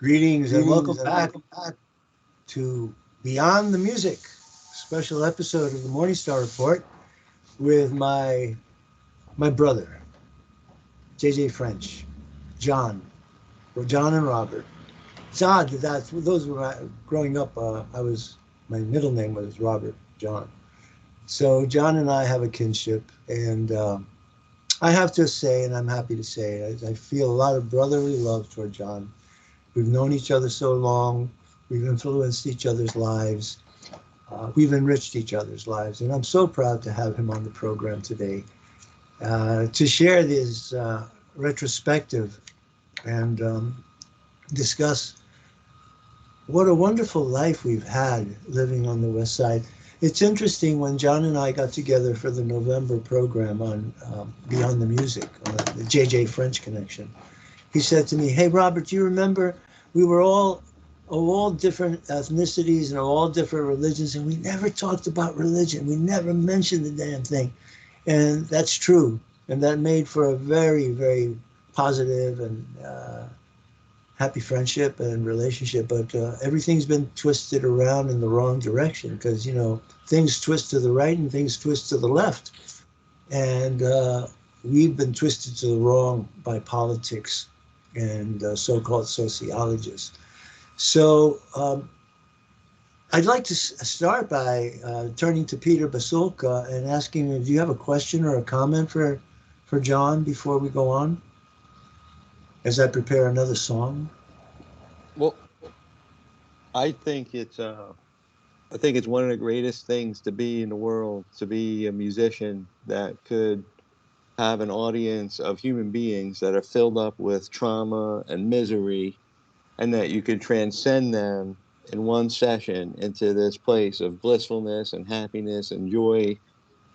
Greetings and welcome back to Beyond the Music, special episode of the Morningstar Report with my brother, JJ French, John, or John and Robert. It's odd that those were growing up. My middle name was Robert John. So John and I have a kinship, and I have to say, and I'm happy to say, I feel a lot of brotherly love toward John. We've known each other so long. We've influenced each other's lives. We've enriched each other's lives. And I'm so proud to have him on the program today to share this retrospective and discuss what a wonderful life we've had living on the West Side. It's interesting, when John and I got together for the November program on Beyond the Music, the JJ French Connection, he said to me, "Hey, Robert, do you remember we were all of all different ethnicities and of all different religions, and we never talked about religion. We never mentioned the damn thing." And that's true. And that made for a very, very positive and happy friendship and relationship. But everything's been twisted around in the wrong direction because, things twist to the right and things twist to the left. And we've been twisted to the wrong by politics and so-called sociologists. So I'd like to start by turning to Peter Basulka and asking him, do you have a question or a comment for John before we go on, as I prepare another song? Well, I think it's one of the greatest things to be in the world, to be a musician that could have an audience of human beings that are filled up with trauma and misery, and that you can transcend them in one session into this place of blissfulness and happiness and joy.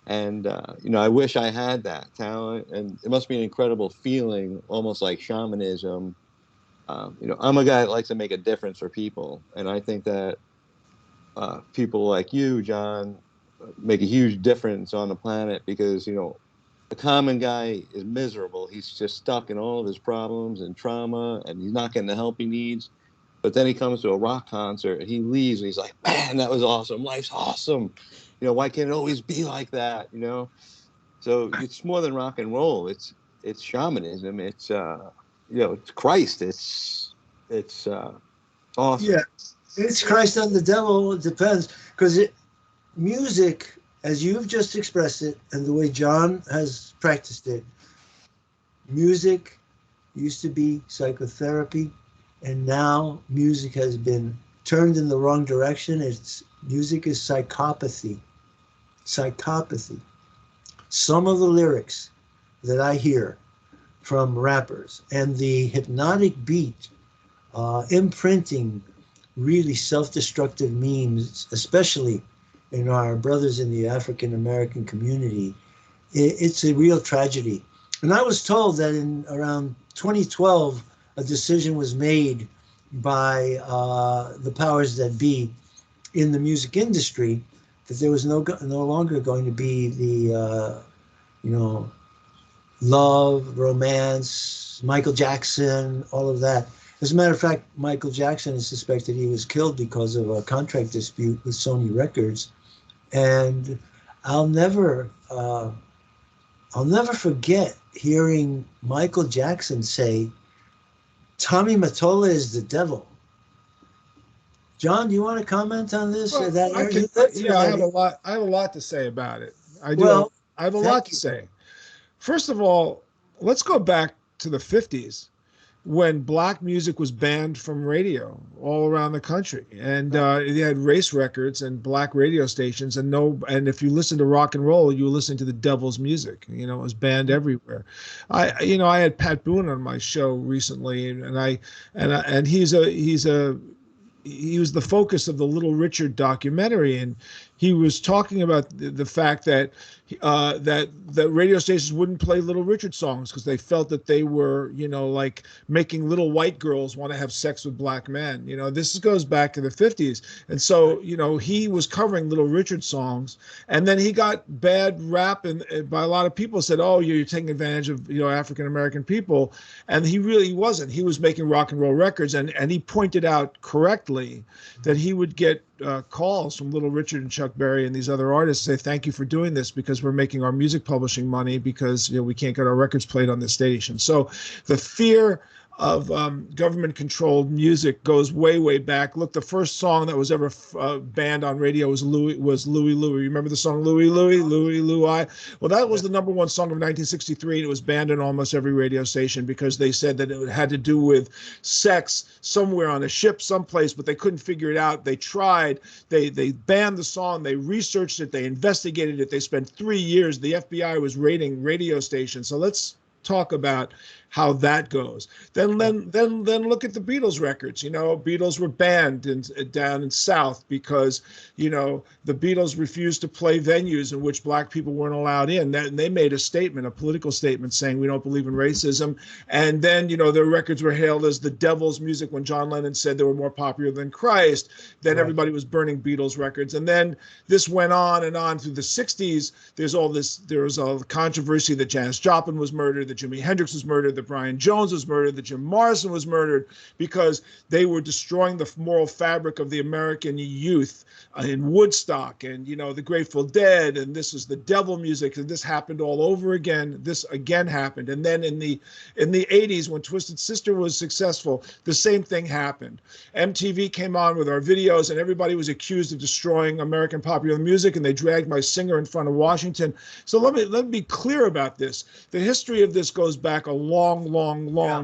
And, I wish I had that talent, and it must be an incredible feeling, almost like shamanism. I'm a guy that likes to make a difference for people. And I think that people like you, John, make a huge difference on the planet because, the common guy is miserable. He's just stuck in all of his problems and trauma, and he's not getting the help he needs. But then he comes to a rock concert and he leaves and he's like, "Man, that was awesome. Life's awesome. Why can't it always be like that?" So it's more than rock and roll. It's shamanism. It's it's Christ. It's awesome. Yeah, it's Christ and the devil. It depends, because music, as you've just expressed it, and the way John has practiced it, music used to be psychotherapy, and now music has been turned in the wrong direction. Music is psychopathy. Psychopathy. Some of the lyrics that I hear from rappers and the hypnotic beat imprinting really self-destructive memes, especially in our brothers in the African American community, it's a real tragedy. And I was told that in around 2012, a decision was made by the powers that be in the music industry that there was no longer going to be the love, romance, Michael Jackson, all of that. As a matter of fact, Michael Jackson is suspected he was killed because of a contract dispute with Sony Records. And I'll never forget hearing Michael Jackson say, "Tommy Mottola is the devil." John, do you want to comment on this? Well, I have a lot to say about it. I do. Well, I have a lot to say. First of all, let's go back to the 50s when black music was banned from radio all around the country, and they had race records and black radio stations, and if you listen to rock and roll, you were listening to the devil's music. It was banned everywhere. I had Pat Boone on my show recently, and he was the focus of the Little Richard documentary, and he was talking about the fact that that radio stations wouldn't play Little Richard songs because they felt that they were, like making little white girls want to have sex with black men. This goes back to the 50s. And so, he was covering Little Richard songs, and then he got bad rap and by a lot of people said, oh, you're taking advantage of, African American people. And he really wasn't. He was making rock and roll records. And he pointed out correctly that he would get calls from Little Richard and Chuck Berry and these other artists say, thank you for doing this because we're making our music publishing money because we can't get our records played on this station. So the fear of government-controlled music goes way, way back. Look, the first song that was ever banned on radio was Louie Louie. Remember the song Louie Louie, Louie Louie? Well, that was the number one song of 1963, and it was banned on almost every radio station because they said that it had to do with sex somewhere on a ship someplace, but they couldn't figure it out. They tried. They banned the song. They researched it. They investigated it. They spent 3 years. The FBI was raiding radio stations. So let's talk about how that goes. Then look at the Beatles records. Beatles were banned down in South because the Beatles refused to play venues in which black people weren't allowed in. And they made a statement, a political statement, saying we don't believe in racism. And then their records were hailed as the devil's music when John Lennon said they were more popular than Christ. Then everybody was burning Beatles records. And then this went on and on through the 60s. There was all the controversy that Janis Joplin was murdered, that Jimi Hendrix was murdered, that Brian Jones was murdered, that Jim Morrison was murdered because they were destroying the moral fabric of the American youth in Woodstock and, the Grateful Dead. And this is the devil music. And this happened all over again. This again happened. And then in the 80s, when Twisted Sister was successful, the same thing happened. MTV came on with our videos and everybody was accused of destroying American popular music. And they dragged my singer in front of Washington. So let me be clear about this. The history of this goes back a long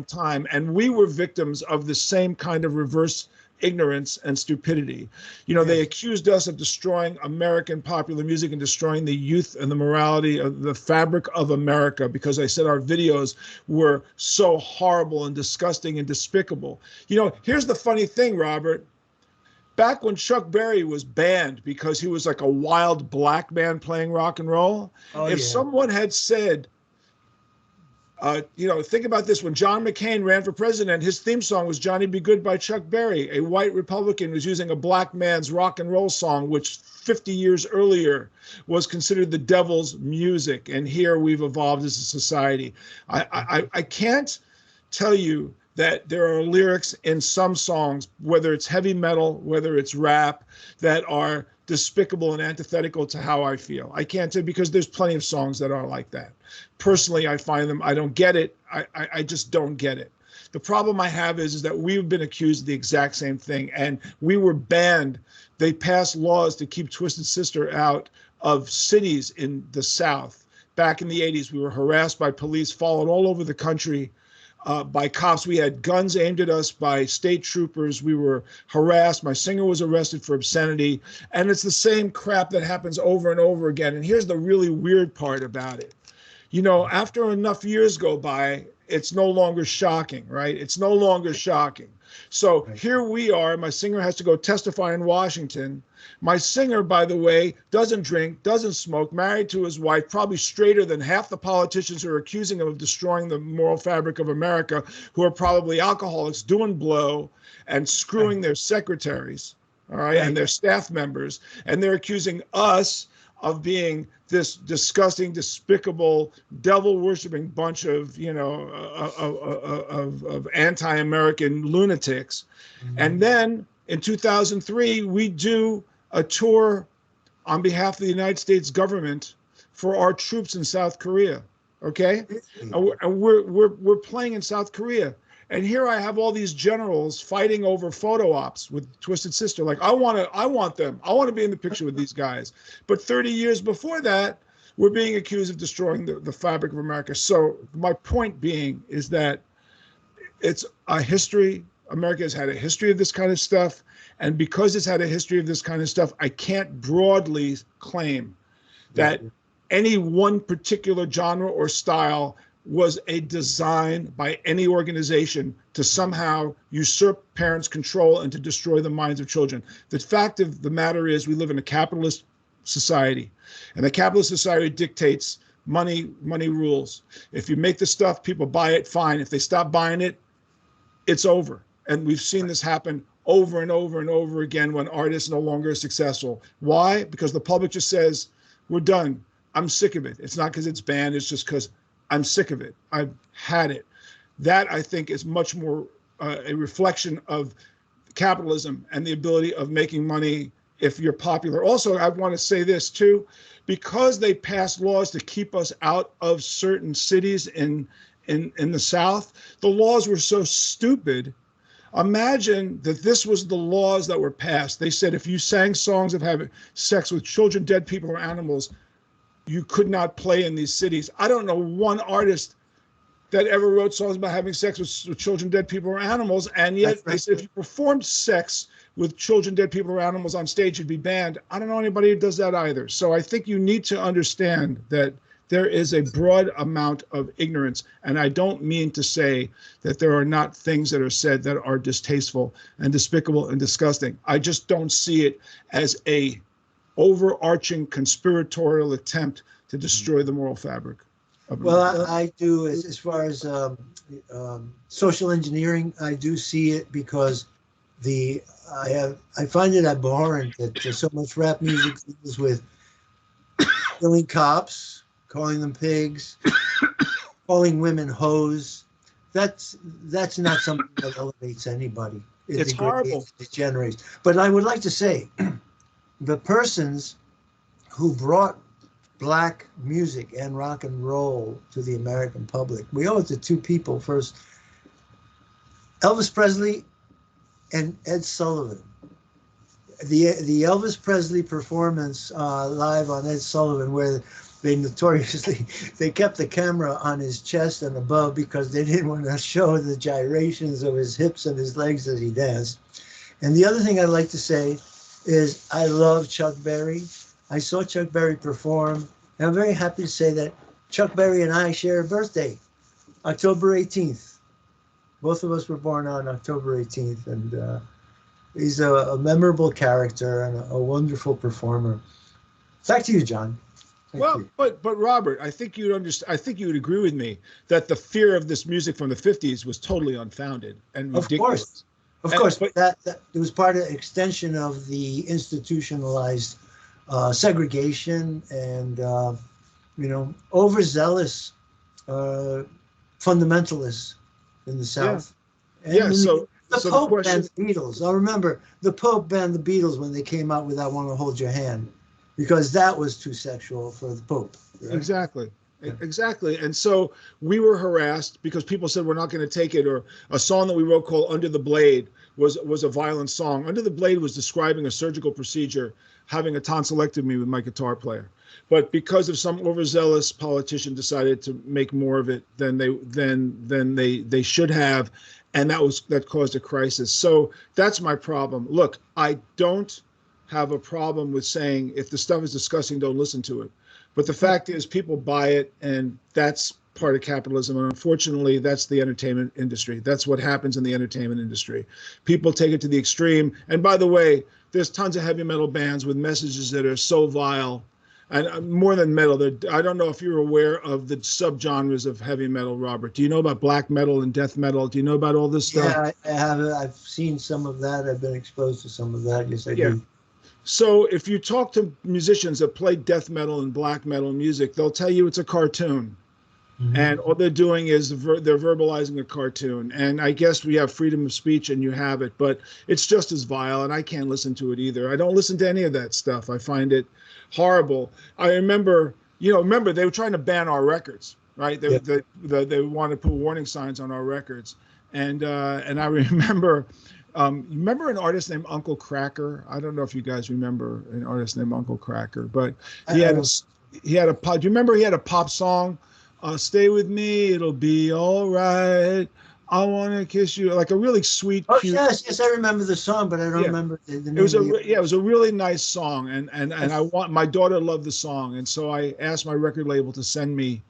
time. And we were victims of the same kind of reverse ignorance and stupidity. They accused us of destroying American popular music and destroying the youth and the morality of the fabric of America because they said our videos were so horrible and disgusting and despicable. Here's the funny thing, Robert. Back when Chuck Berry was banned because he was like a wild black man playing rock and roll, someone had said, think about this. When John McCain ran for president, his theme song was Johnny Be Good by Chuck Berry. A white Republican was using a black man's rock and roll song, which 50 years earlier was considered the devil's music. And here we've evolved as a society. I can't tell you that there are lyrics in some songs, whether it's heavy metal, whether it's rap, that are despicable and antithetical to how I feel. I can't tell because there's plenty of songs that are like that. Personally, I find them, I don't get it. I just don't get it. The problem I have is that we've been accused of the exact same thing and we were banned. They passed laws to keep Twisted Sister out of cities in the South. Back in the 80s, we were harassed by police, followed all over the country by cops. We had guns aimed at us by state troopers. We were harassed. My singer was arrested for obscenity. And it's the same crap that happens over and over again. And here's the really weird part about it. After enough years go by, it's no longer shocking, right? It's no longer shocking. So here we are. My singer has to go testify in Washington. My singer, by the way, doesn't drink, doesn't smoke, married to his wife, probably straighter than half the politicians who are accusing him of destroying the moral fabric of America, who are probably alcoholics, doing blow and screwing their secretaries, all right, and their staff members. And they're accusing us of being this disgusting, despicable, devil-worshipping bunch of, of anti-American lunatics. Mm-hmm. And then in 2003, we do a tour on behalf of the United States government for our troops in South Korea. Okay, and we're playing in South Korea. And here I have all these generals fighting over photo ops with Twisted Sister. Like, I want them. I want to be in the picture with these guys. But 30 years before that, we're being accused of destroying the fabric of America. So my point being is that it's a history. America has had a history of this kind of stuff. And because it's had a history of this kind of stuff, I can't broadly claim that any one particular genre or style was a design by any organization to somehow usurp parents' control and to destroy the minds of children. The fact of the matter is we live in a capitalist society, and the capitalist society dictates money rules. If you make the stuff, people buy it, fine. If they stop buying it, it's over. And we've seen this happen over and over and over again when artists no longer are successful. Why? Because the public just says, we're done. I'm sick of it. It's not because it's banned. It's just because I'm sick of it. I've had it. That, I think, is much more a reflection of capitalism and the ability of making money if you're popular. Also, I want to say this too, because they passed laws to keep us out of certain cities in the South, the laws were so stupid. Imagine that this was the laws that were passed. They said if you sang songs of having sex with children, dead people, or animals, you could not play in these cities. I don't know one artist that ever wrote songs about having sex with children, dead people, or animals, and yet they said if you performed sex with children, dead people, or animals on stage, you'd be banned. I don't know anybody who does that either. So I think you need to understand that there is a broad amount of ignorance, and I don't mean to say that there are not things that are said that are distasteful and despicable and disgusting. I just don't see it as a overarching conspiratorial attempt to destroy the moral fabric. Well, I do, as far as social engineering, I do see it because I find it abhorrent that there's so much rap music deals with killing cops, calling them pigs, calling women hoes. That's not something that elevates anybody. It's horrible. It degenerates. But I would like to say, the persons who brought black music and rock and roll to the American public, we owe it to two people. First, Elvis Presley and Ed Sullivan. The Elvis Presley performance live on Ed Sullivan, where they notoriously they kept the camera on his chest and above because they didn't want to show the gyrations of his hips and his legs as he danced. And the other thing I'd like to say is I love Chuck Berry. I saw Chuck Berry perform, and I'm very happy to say that Chuck Berry and I share a birthday, October 18th. Both of us were born on October 18th, and he's a memorable character and a wonderful performer. Back to you, John. Thank you. But Robert, I think you'd understand. I think you would agree with me that the fear of this music from the 50s was totally unfounded and ridiculous. Of course, but that it was part of the extension of the institutionalized segregation and overzealous fundamentalists in the South. Yeah. So the Pope banned the Beatles. I remember the Pope banned the Beatles when they came out with "I Want to Hold Your Hand," because that was too sexual for the Pope. Right? Exactly. Exactly. And so we were harassed because people said we're not going to take it, or a song that we wrote called Under the Blade was a violent song. Under the Blade was describing a surgical procedure, having a tonsillectomy with my guitar player. But because of some overzealous politician decided to make more of it than they should have, and that caused a crisis. So that's my problem. Look, I don't have a problem with saying if the stuff is disgusting, don't listen to it. But the fact is, people buy it, and that's part of capitalism. And unfortunately, that's the entertainment industry. That's what happens in the entertainment industry. People take it to the extreme. And by the way, there's tons of heavy metal bands with messages that are so vile. And more than metal, I don't know if you're aware of the subgenres of heavy metal, Robert. Do you know about black metal and death metal? Do you know about all this stuff? Yeah, I have. I've seen some of that. I've been exposed to some of that. Yes, I do. So if you talk to musicians that play death metal and black metal music, they'll tell you it's a cartoon. Mm-hmm. And all they're doing is they're verbalizing a cartoon. And I guess we have freedom of speech and you have it, but it's just as vile, and I can't listen to it either. I don't listen to any of that stuff. I find it horrible. I remember they were trying to ban our records, right? They wanted to put warning signs on our records. And I remember, remember an artist named Uncle Kracker? I don't know if you guys remember an artist named Uncle Kracker, but he had a pop. Do you remember he had a pop song? Stay with me, it'll be all right. I want to kiss you, like a really sweet. Oh, cute. Yes, I remember the song, but I don't remember the name. It was a really nice song, and my daughter loved the song, and so I asked my record label to send me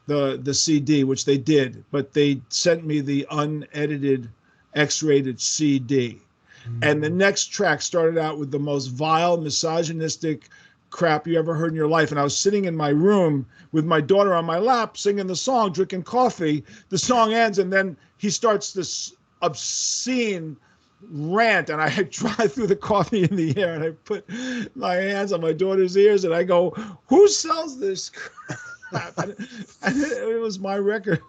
the CD, which they did, but they sent me the unedited, X-rated CD, and the next track started out with the most vile, misogynistic, crap you ever heard in your life. And I was sitting in my room with my daughter on my lap, singing the song, drinking coffee. The song ends, and then he starts this obscene rant, and I drive through the coffee in the air, and I put my hands on my daughter's ears, and I go, "Who sells this crap?" and it was my record.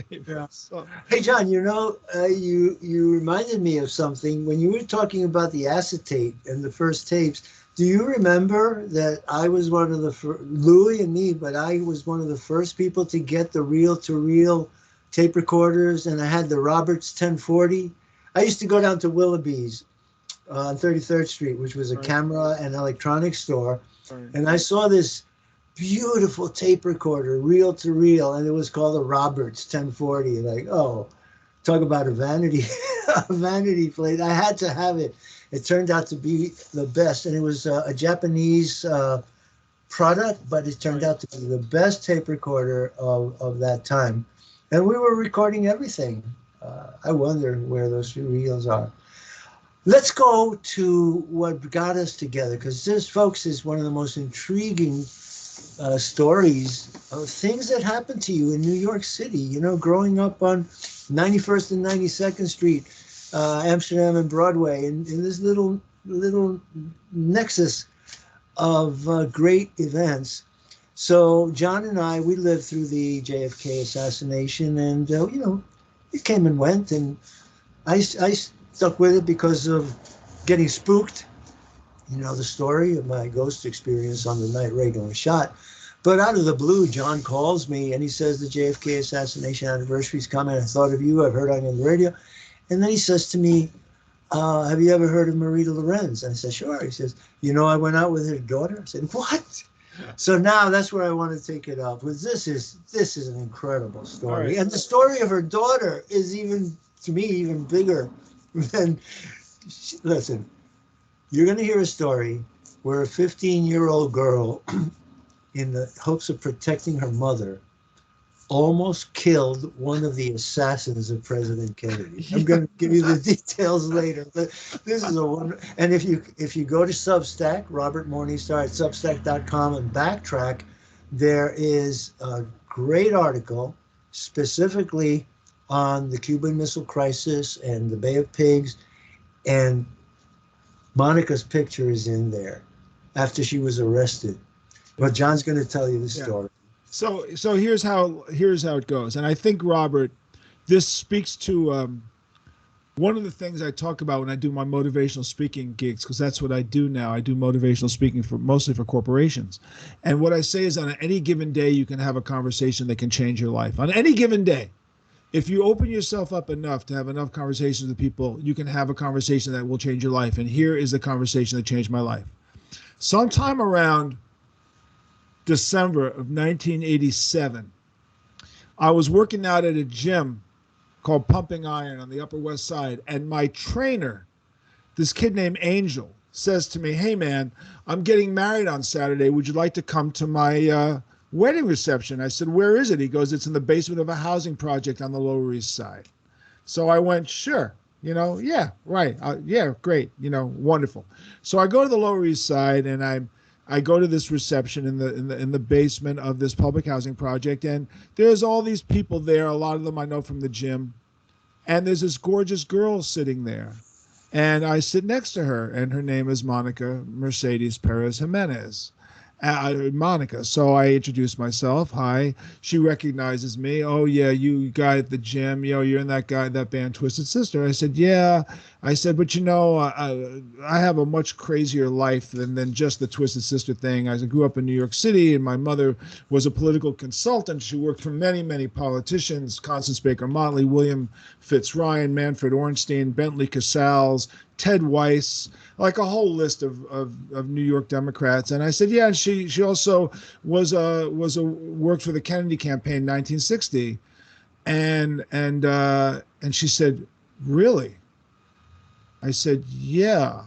Yeah. So, Hey, John, you reminded me of something when you were talking about the acetate and the first tapes. Do you remember that I was one of the Louis and me, but I was one of the first people to get the reel-to-reel tape recorders, and I had the Roberts 1040. I used to go down to Willoughby's on 33rd Street, which was a camera and electronics store, and I saw this beautiful tape recorder, reel-to-reel, and it was called the Roberts 1040. Like, oh, talk about a vanity, a vanity plate. I had to have it. It turned out to be the best, and it was a Japanese product, but it turned out to be the best tape recorder of that time. And we were recording everything. I wonder where those two reels are. Let's go to what got us together, because this, folks, is one of the most intriguing stories of things that happened to you in New York City, growing up on 91st and 92nd Street, Amsterdam and Broadway, in this little nexus of great events. So John and I, we lived through the JFK assassination, and it came and went, and I stuck with it because of getting spooked. The story of my ghost experience on the night Reagan was shot. But out of the blue, John calls me and he says the JFK assassination anniversary is coming. I thought of you. I've heard on the radio. And then he says to me, have you ever heard of Marita Lorenz? And I said, sure. He says, I went out with her daughter. I said, what? So now that's where I want to take it up. Because this is an incredible story. Right. And the story of her daughter is to me, even bigger than, listen, you're going to hear a story where a 15-year-old girl, in the hopes of protecting her mother, almost killed one of the assassins of President Kennedy. I'm going to give you the details later, but this is a wonderful. And if you go to Substack, Robert Morningstar at Substack.com, and backtrack, there is a great article specifically on the Cuban Missile Crisis and the Bay of Pigs, and Monica's picture is in there after she was arrested. But John's going to tell you the story. So here's how it goes. And I think, Robert, this speaks to one of the things I talk about when I do my motivational speaking gigs, because that's what I do now. I do motivational speaking mostly for corporations. And what I say is, on any given day, you can have a conversation that can change your life. On any given day. If you open yourself up enough to have enough conversations with people, you can have a conversation that will change your life. And here is the conversation that changed my life. Sometime around December of 1987, I was working out at a gym called Pumping Iron on the Upper West Side, and my trainer, this kid named Angel, says to me, "Hey man, I'm getting married on Saturday. Would you like to come to my wedding reception?" I said, "Where is it?" He goes, "It's in the basement of a housing project on the Lower East Side." So I went, "Sure. Yeah, right. Yeah, great. Wonderful." So I go to the Lower East Side, and I go to this reception in the basement of this public housing project, and there's all these people there. A lot of them I know from the gym, and there's this gorgeous girl sitting there, and I sit next to her, and her name is Monica Mercedes Perez Jimenez. Monica. So I introduce myself. Hi. She recognizes me. "Oh yeah, you guy at the gym. You're in that band Twisted Sister." I said, "Yeah." I said, "But I have a much crazier life than just the Twisted Sister thing. I grew up in New York City, and my mother was a political consultant. She worked for many, many politicians: Constance Baker Motley, William Fitzryan, Manfred Ornstein, Bentley Casals, Ted Weiss, like a whole list of New York Democrats." And I said, "Yeah." And she also worked for the Kennedy campaign in 1960, and she said, "Really?" I said, "Yeah."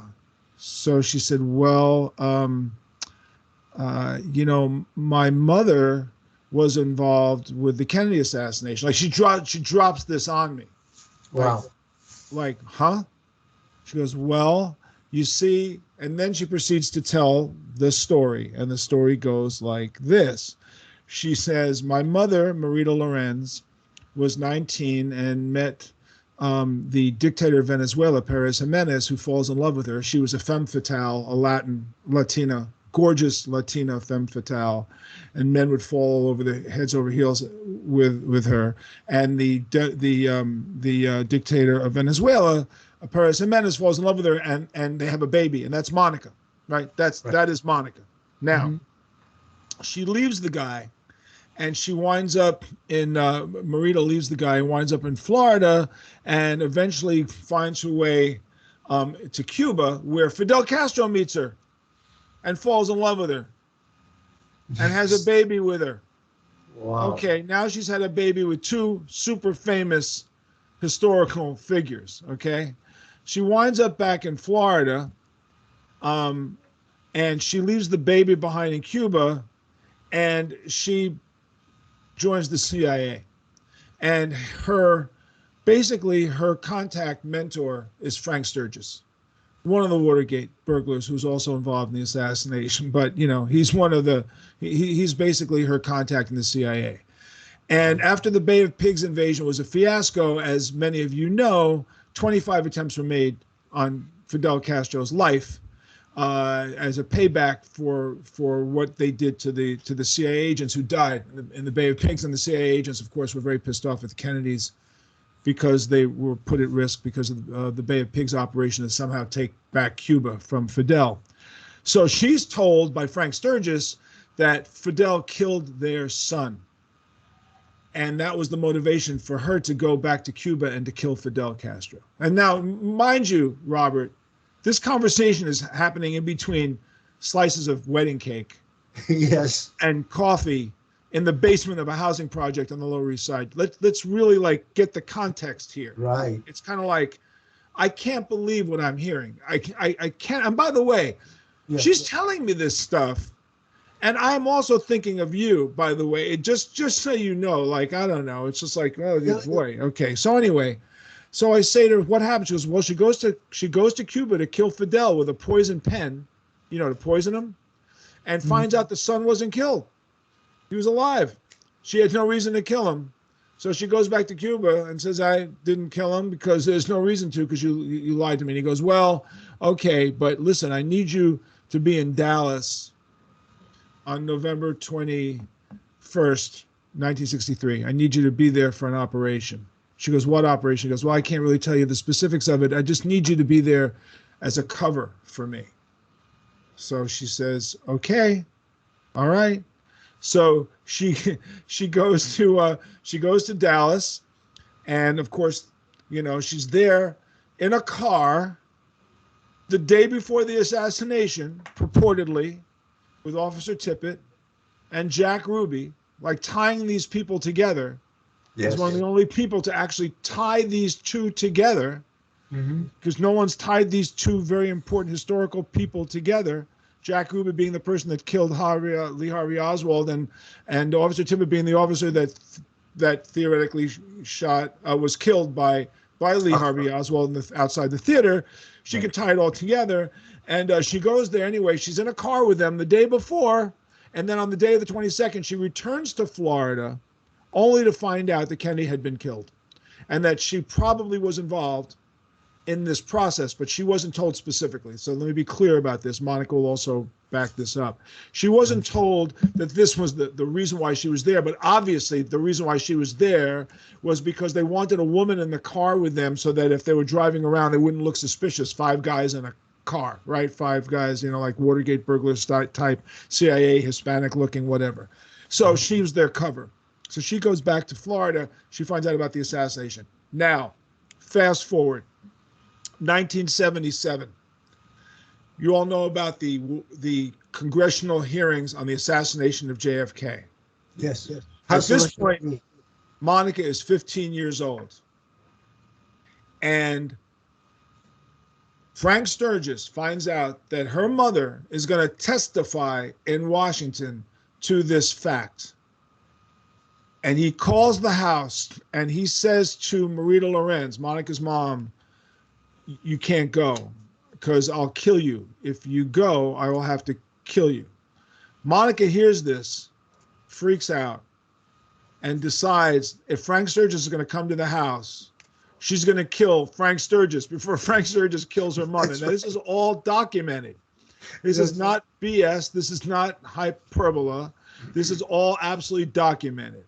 So she said, "Well, my mother was involved with the Kennedy assassination." Like she drops this on me. Wow. Like, huh? She goes, "Well, You see, and then she proceeds to tell the story, and the story goes like this. She says, my mother, Marita Lorenz, was 19 and met the dictator of Venezuela, Perez Jimenez, who falls in love with her. She was a femme fatale, a Latina, gorgeous Latina femme fatale, and men would fall over their heads over heels with her. And the dictator of Venezuela, Perez Jimenez, falls in love with her, and they have a baby, and that's Monica, right? That is Monica. Now, she leaves the guy, and she winds up in Marita leaves the guy and winds up in Florida, and eventually finds her way to Cuba, where Fidel Castro meets her and falls in love with her and has a baby with her. Wow. Okay, now she's had a baby with two super famous historical figures. Okay, she winds up back in Florida, and she leaves the baby behind in Cuba, and she joins the CIA. And basically her contact mentor is Frank Sturgis, one of the Watergate burglars who's also involved in the assassination. But, he's he's basically her contact in the CIA. And after the Bay of Pigs invasion was a fiasco, as many of you know, 25 attempts were made on Fidel Castro's life as a payback for what they did to the CIA agents who died in the Bay of Pigs. And the CIA agents, of course, were very pissed off at the Kennedys because they were put at risk because of the Bay of Pigs operation to somehow take back Cuba from Fidel. So she's told by Frank Sturgis that Fidel killed their son. And that was the motivation for her to go back to Cuba and to kill Fidel Castro. And now, mind you, Robert, this conversation is happening in between slices of wedding cake Yes. and coffee in the basement of a housing project on the Lower East Side. Let's really get the context here. Right. It's kind of like, I can't believe what I'm hearing. I can't. And by the way, she's telling me this stuff, and I'm also thinking of you, by the way. Just so you know, I don't know. It's just like, oh boy. Okay. So anyway. So I say to her, what happened? She goes, well, she goes to Cuba to kill Fidel with a poison pen, to poison him, and finds out the son wasn't killed. He was alive. She had no reason to kill him. So she goes back to Cuba and says, I didn't kill him because there's no reason to, because you lied to me. And he goes, well, okay, but listen, I need you to be in Dallas on November 21st, 1963. I need you to be there for an operation. She goes, what operation? He goes, well, I can't really tell you the specifics of it. I just need you to be there as a cover for me. So she says, okay, all right. So she goes to Dallas, and of course, she's there in a car the day before the assassination, purportedly, with Officer Tippit and Jack Ruby, tying these people together. He's one of the only people to actually tie these two together, because no one's tied these two very important historical people together. Jack Ruby being the person that killed Lee Harvey Oswald, and Officer Tippit being the officer that theoretically was killed by Lee Harvey Oswald outside the theater. She can tie it all together, and she goes there anyway. She's in a car with them the day before, and then on the day of the 22nd, she returns to Florida, only to find out that Kennedy had been killed and that she probably was involved in this process, but she wasn't told specifically. So let me be clear about this. Monica will also back this up. She wasn't told that this was the reason why she was there, but obviously the reason why she was there was because they wanted a woman in the car with them so that if they were driving around, they wouldn't look suspicious. 5 guys in a car, right? 5 guys, like Watergate burglars type, CIA, Hispanic looking, whatever. So she was their cover. So she goes back to Florida. She finds out about the assassination. Now, fast forward, 1977. You all know about the congressional hearings on the assassination of JFK. Yes. At this point, Monica is 15 years old. And Frank Sturgis finds out that her mother is going to testify in Washington to this fact. And he calls the house and he says to Marita Lorenz, Monica's mom, you can't go because I'll kill you. If you go, I will have to kill you. Monica hears this, freaks out, and decides if Frank Sturgis is going to come to the house, she's going to kill Frank Sturgis before Frank Sturgis kills her mother. Now, this is all documented. This is not BS. This is not hyperbole. This is all absolutely documented.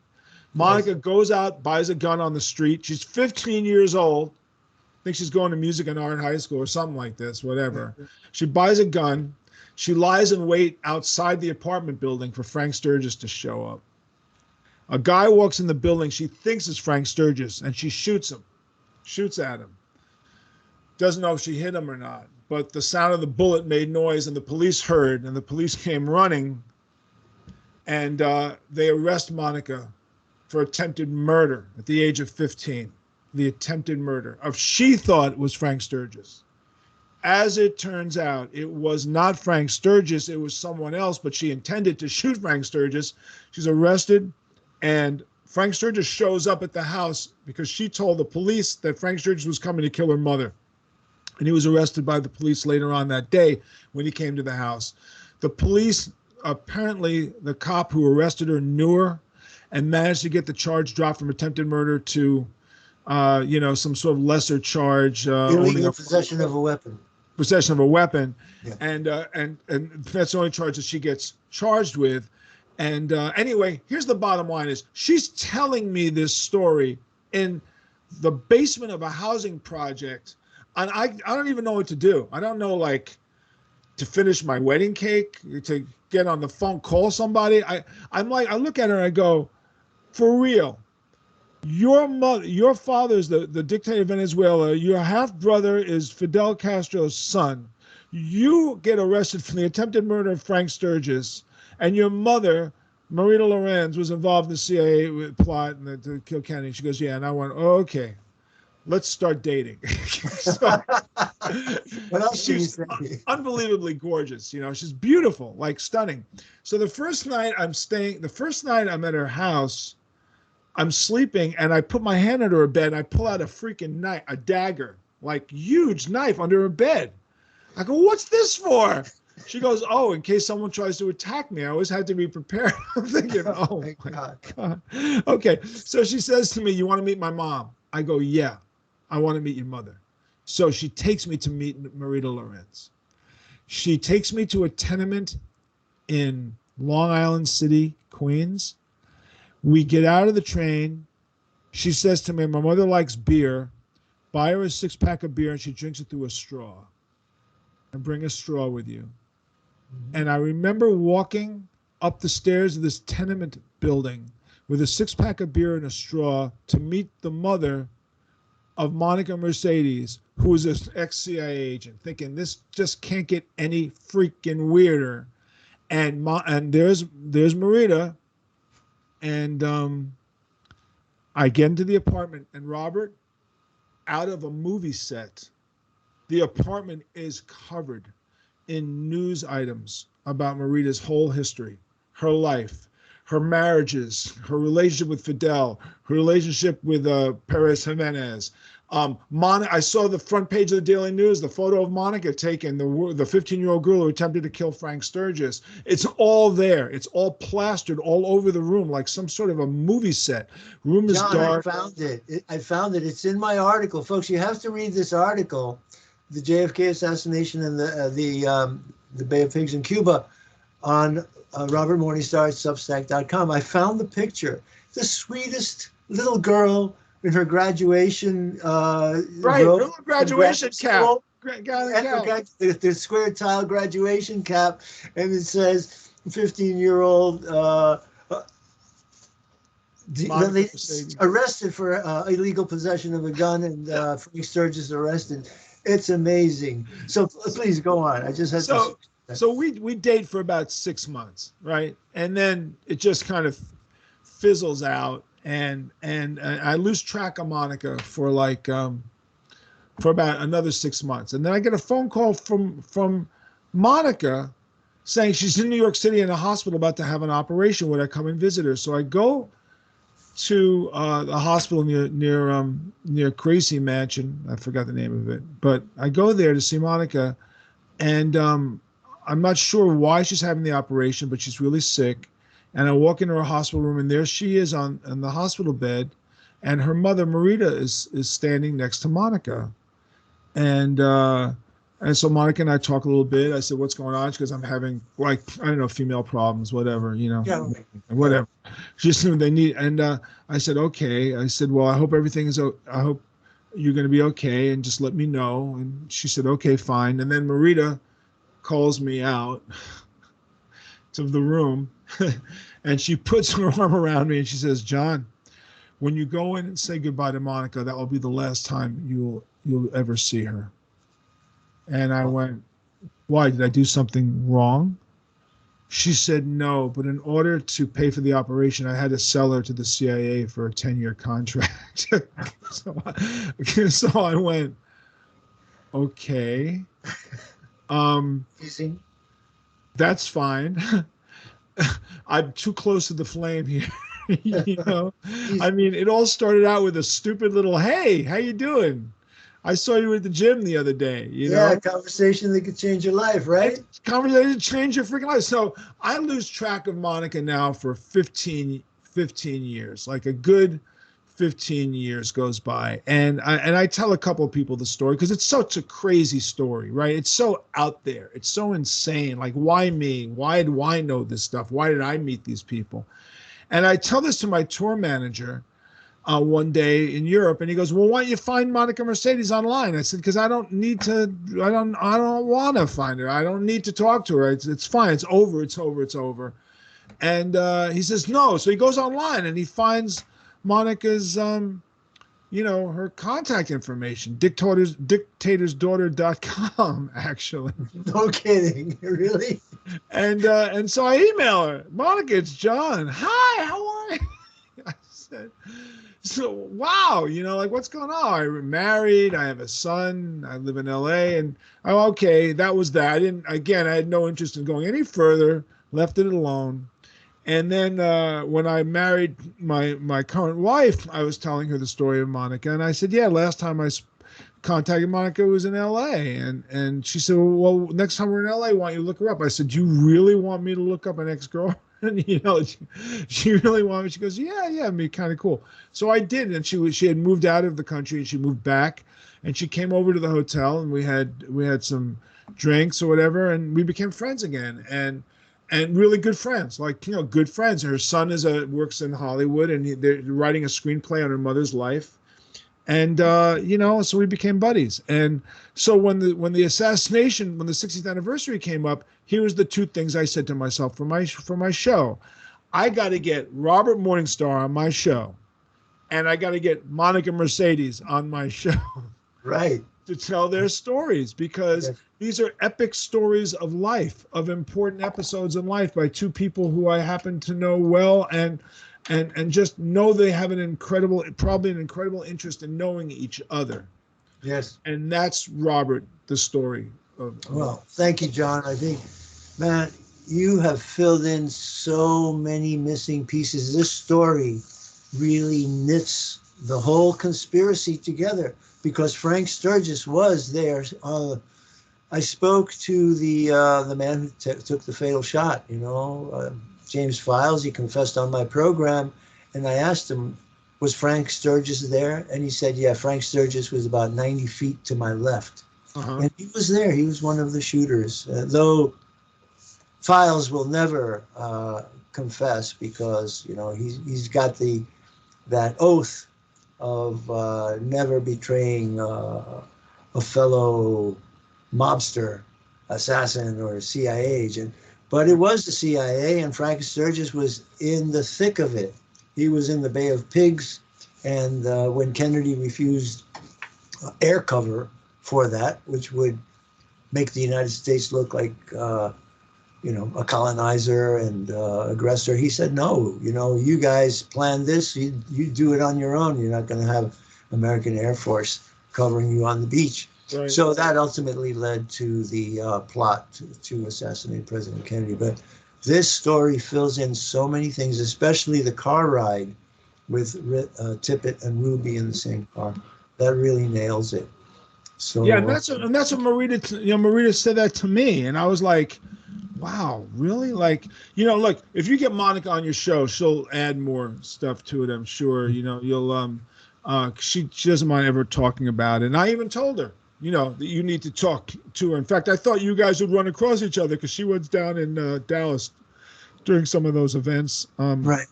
Monica goes out, buys a gun on the street. She's 15 years old. I think she's going to music and art high school or something like this, whatever. She buys a gun. She lies in wait outside the apartment building for Frank Sturgis to show up. A guy walks in the building she thinks is Frank Sturgis, and she shoots at him. Doesn't know if she hit him or not, but the sound of the bullet made noise, and the police heard, and the police came running, and they arrest Monica for attempted murder at the age of 15. The attempted murder of she thought it was Frank Sturgis. As it turns out, it was not Frank Sturgis, it was someone else, but she intended to shoot Frank Sturgis. She's arrested, and Frank Sturgis shows up at the house because she told the police that Frank Sturgis was coming to kill her mother. And he was arrested by the police later on that day when he came to the house. The police, apparently the cop who arrested her knew her and managed to get the charge dropped from attempted murder to, some sort of lesser charge. Illegal possession of a weapon. Possession of a weapon. Yeah. And that's the only charge that she gets charged with. And anyway, here's the bottom line is she's telling me this story in the basement of a housing project. And I don't even know what to do. I don't know, like, to finish my wedding cake, to get on the phone, call somebody. I'm like, I look at her and I go, for real, your father's the dictator of Venezuela. Your half-brother is Fidel Castro's son. You get arrested for the attempted murder of Frank Sturgis. And your mother, Marita Lorenz, was involved in the CIA plot to kill Kennedy. She goes, yeah. And I went, oh, okay. Let's start dating. So, what else she's unbelievably gorgeous. She's beautiful, like stunning. So the first night I'm at her house, I'm sleeping, and I put my hand under her bed, and I pull out a freaking knife, a dagger, like huge knife under her bed. I go, what's this for? She goes, oh, in case someone tries to attack me, I always had to be prepared. I'm thinking, oh my God. Okay, so she says to me, you want to meet my mom? I go, yeah. I want to meet your mother. So she takes me to meet Marita Lorenz. She takes me to a tenement in Long Island City, Queens. We get out of the train. She says to me, my mother likes beer. Buy her a 6-pack of beer, and she drinks it through a straw. And bring a straw with you. Mm-hmm. And I remember walking up the stairs of this tenement building with a 6-pack of beer and a straw to meet the mother of Monica Mercedes, who was an ex-CIA agent, thinking this just can't get any freaking weirder. And there's Marita, and I get into the apartment, and Robert, out of a movie set, the apartment is covered in news items about Marita's whole history, her life, her marriages, her relationship with Fidel, her relationship with Perez Jimenez. I saw the front page of the Daily News, the photo of Monica taken, the 15-year-old girl who attempted to kill Frank Sturgis. It's all there. It's all plastered all over the room like some sort of a movie set. Room is dark. I found it. It's in my article. Folks, you have to read this article, the JFK assassination and the Bay of Pigs in Cuba, on Robert Morningstar at Substack.com. I found the picture. The sweetest little girl in her graduation graduation cap. The square tile graduation cap, and it says 15-year-old arrested for illegal possession of a gun, and Frank Sturgis arrested. It's amazing. So please go on. I just had to. So we date for about 6 months, right? And then it just kind of fizzles out, and I lose track of Monica for for about another 6 months, and then I get a phone call from Monica saying she's in New York City in a hospital about to have an operation. Would I come and visit her? So I go to the hospital near Crazy Mansion. I forgot the name of it, but I go there to see Monica, and I'm not sure why she's having the operation, but she's really sick. And I walk into her hospital room, and there she is on the hospital bed, and her mother Marita is standing next to Monica, and so Monica and I talk a little bit. I said, "What's going on?" She goes, "I'm having, like, I don't know, female problems, whatever, Yeah. whatever." She just knew they need, and I said, "Okay." I said, "Well, I hope everything is. I hope you're going to be okay, and just let me know." And she said, "Okay, fine." And then Marita calls me out to the room, and she puts her arm around me, and she says, "John, when you go in and say goodbye to Monica, that will be the last time you'll ever see her." And I went, "Why? Did I do something wrong?" She said, "No, but in order to pay for the operation, I had to sell her to the CIA for a 10-year contract." so I went, "Okay, Easy. that's fine." I'm too close to the flame here. I mean, it all started out with a stupid little, "Hey, how you doing? I saw you at the gym the other day," Yeah, a conversation that could change your life, right? Conversation change your freaking life. So I lose track of Monica now for 15 years. Like a good 15 years goes by. And I tell a couple of people the story because it's such a crazy story, right? It's so out there. It's so insane. Like, why me? Why do I know this stuff? Why did I meet these people? And I tell this to my tour manager one day in Europe, and he goes, "Well, why don't you find Monica Mercedes online?" I said, "Because I don't need to. I don't want to find her. I don't need to talk to her. It's fine. It's over. It's over. It's over." And he says, "No." So he goes online and he finds Monica's, her contact information, dictatorsdaughter.com, actually. No kidding, really? And so I email her, "Monica, it's John. Hi, how are you?" I said, "So, wow, like, what's going on? I'm married. I have a son. I live in LA." And okay, that was that. I had no interest in going any further, left it alone. And then when I married my current wife, I was telling her the story of Monica. And I said, "Yeah, last time I contacted Monica was in LA." And she said, "Well, next time we're in LA, why don't you look her up?" I said, "Do you really want me to look up an ex-girlfriend?" She really wanted me. She goes, "Yeah, it'd be kind of cool." So I did. And she had moved out of the country and she moved back, and she came over to the hotel, and we had some drinks or whatever, and we became friends again. And really good friends, like, good friends. Her son works in Hollywood, and they're writing a screenplay on her mother's life. And so we became buddies. And so when the 60th anniversary came up, here was the two things I said to myself for my show. I got to get Robert Morningstar on my show, and I got to get Monica Mercedes on my show. Right. To tell their stories, because these are epic stories of life, of important episodes in life by two people who I happen to know well, and just know they have probably an incredible interest in knowing each other. Yes. And that's Robert, the story of Well, thank you, John. I think, man, you have filled in so many missing pieces. This story really knits the whole conspiracy together, because Frank Sturgis was there. I spoke to the man who took the fatal shot, James Files. He confessed on my program, and I asked him, "Was Frank Sturgis there?" And he said, "Yeah, Frank Sturgis was about 90 feet to my left." Uh-huh. And he was there. He was one of the shooters, though Files will never confess, because he's got that oath of never betraying a fellow mobster, assassin, or CIA agent. But it was the CIA, and Frank Sturgis was in the thick of it. He was in the Bay of Pigs, and when Kennedy refused air cover for that, which would make the United States look like a colonizer and aggressor, he said, "No, you guys planned this. You do it on your own. You're not going to have American Air Force covering you on the beach." Right. So that ultimately led to the plot to assassinate President Kennedy. But this story fills in so many things, especially the car ride with Tippett and Ruby in the same car. That really nails it. Yeah, and So that's what Marita, Marita said that to me, and I was like, wow, really? Like, look, if you get Monica on your show, she'll add more stuff to it. I'm sure. You'll she doesn't mind ever talking about it. And I even told her, that you need to talk to her. In fact, I thought you guys would run across each other because she was down in Dallas during some of those events. right,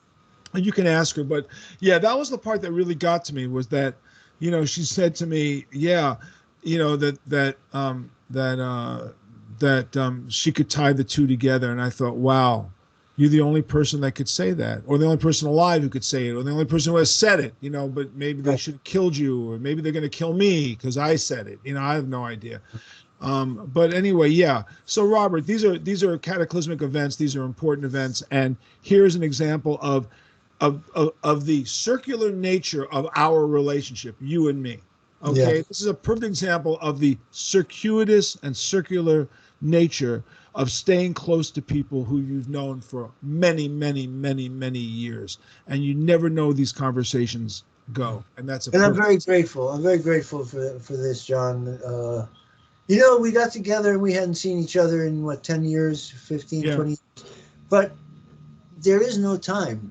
And you can ask her, but yeah, that was the part that really got to me was that, she said to me, yeah, that she could tie the two together, and I thought, wow, you're the only person that could say that, or the only person alive who could say it, or the only person who has said it, but maybe they right. should have killed you, or maybe they're going to kill me because I said it. I have no idea. But anyway, yeah. So Robert, these are cataclysmic events. These are important events, and here's an example of the circular nature of our relationship, you and me. Yeah. Okay, this is a perfect example of the circuitous and circular nature of staying close to people who you've known for many, many, many, many years, and you never know these conversations go, and that's a And I'm perfect. very grateful. I'm very grateful for this, John. We got together and we hadn't seen each other in what, 10 years, 15, Yeah. 20. But there is no time.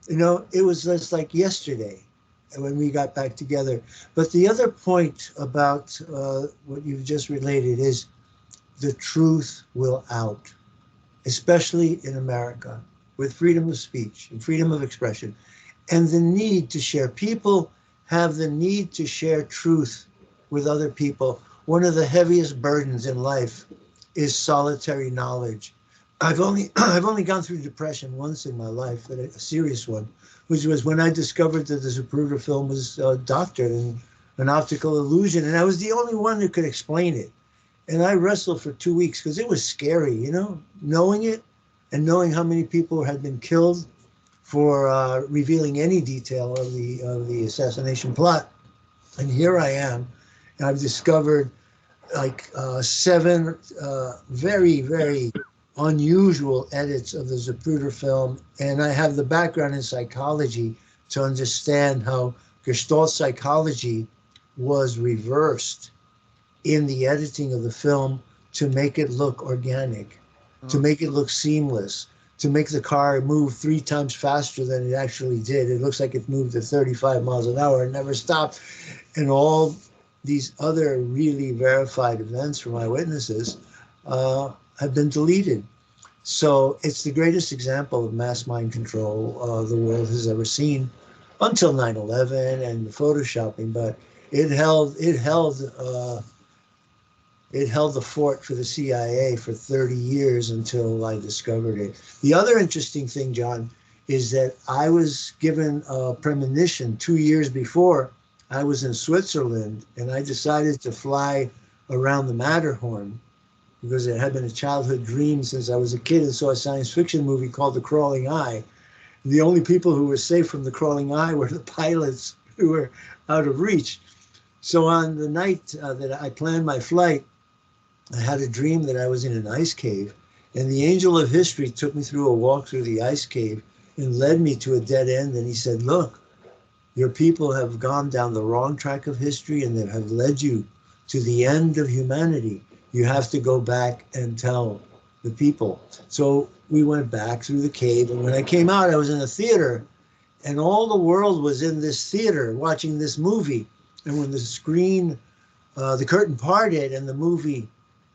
It was just like yesterday when we got back together. But the other point about what you've just related is the truth will out, especially in America, with freedom of speech and freedom of expression, and the need to share. People have the need to share truth with other people. One of the heaviest burdens in life is solitary knowledge. I've only gone through depression once in my life, a serious one, which was when I discovered that the Zapruder film was doctored and an optical illusion, and I was the only one who could explain it. And I wrestled for 2 weeks because it was scary, knowing it and knowing how many people had been killed for revealing any detail of the assassination plot. And here I am, and I've discovered like seven very, very unusual edits of the Zapruder film, and I have the background in psychology to understand how Gestalt psychology was reversed in the editing of the film to make it look organic, to Uh, make it look seamless, to make the car move 3 times faster than it actually did. It looks like it moved at 35 miles an hour and never stopped. And all these other really verified events from eyewitnesses have been deleted. So it's the greatest example of mass mind control the world has ever seen until 9/11 and the photoshopping. But it held it held it held the fort for the CIA for 30 years until I discovered it. The other interesting thing, John, is that I was given a premonition 2 years before. I was in Switzerland and I decided to fly around the Matterhorn because it had been a childhood dream since I was a kid and saw a science fiction movie called The Crawling Eye. And the only people who were safe from the crawling eye were the pilots who were out of reach. So on the night that I planned my flight, I had a dream that I was in an ice cave, and the angel of history took me through a walk through the ice cave and led me to a dead end. And he said, "Look, your people have gone down the wrong track of history and they have led you to the end of humanity. You have to go back and tell the people." So we went back through the cave, and when I came out, I was in a theater, and all the world was in this theater watching this movie. And when the curtain parted and the movie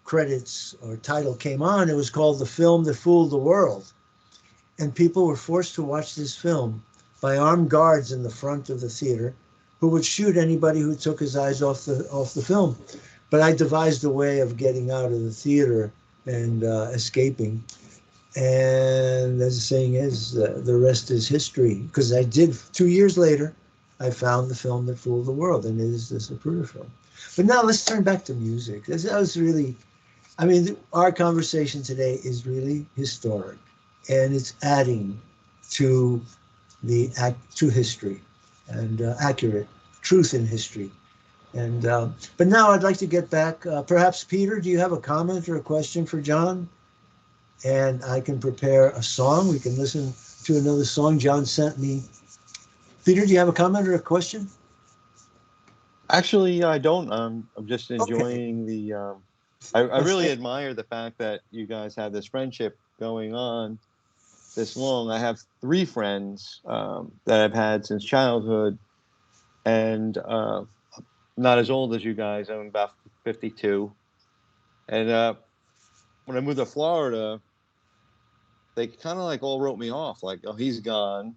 credits or title came on, it was called The Film That Fooled the World. And people were forced to watch this film by armed guards in the front of the theater who would shoot anybody who took his eyes off the film. But I devised a way of getting out of the theater and escaping. And as the saying is, the rest is history. Because I did, 2 years later, I found the film that fooled the world, and it is this Zapruder film. But now let's turn back to music. That was really, our conversation today is really historic, and it's adding to to history and accurate truth in history. And but now I'd like to get back. Perhaps Peter, do you have a comment or a question for John? And I can prepare a song. We can listen to another song. John sent me Peter, do you have a comment or a question? Actually, I don't. I'm just Okay. enjoying the. I really admire the fact that you guys have this friendship going on this long. I have three friends that I've had since childhood, and not as old as you guys. I'm about 52. And when I moved to Florida, they kind of like all wrote me off, like, "Oh, he's gone."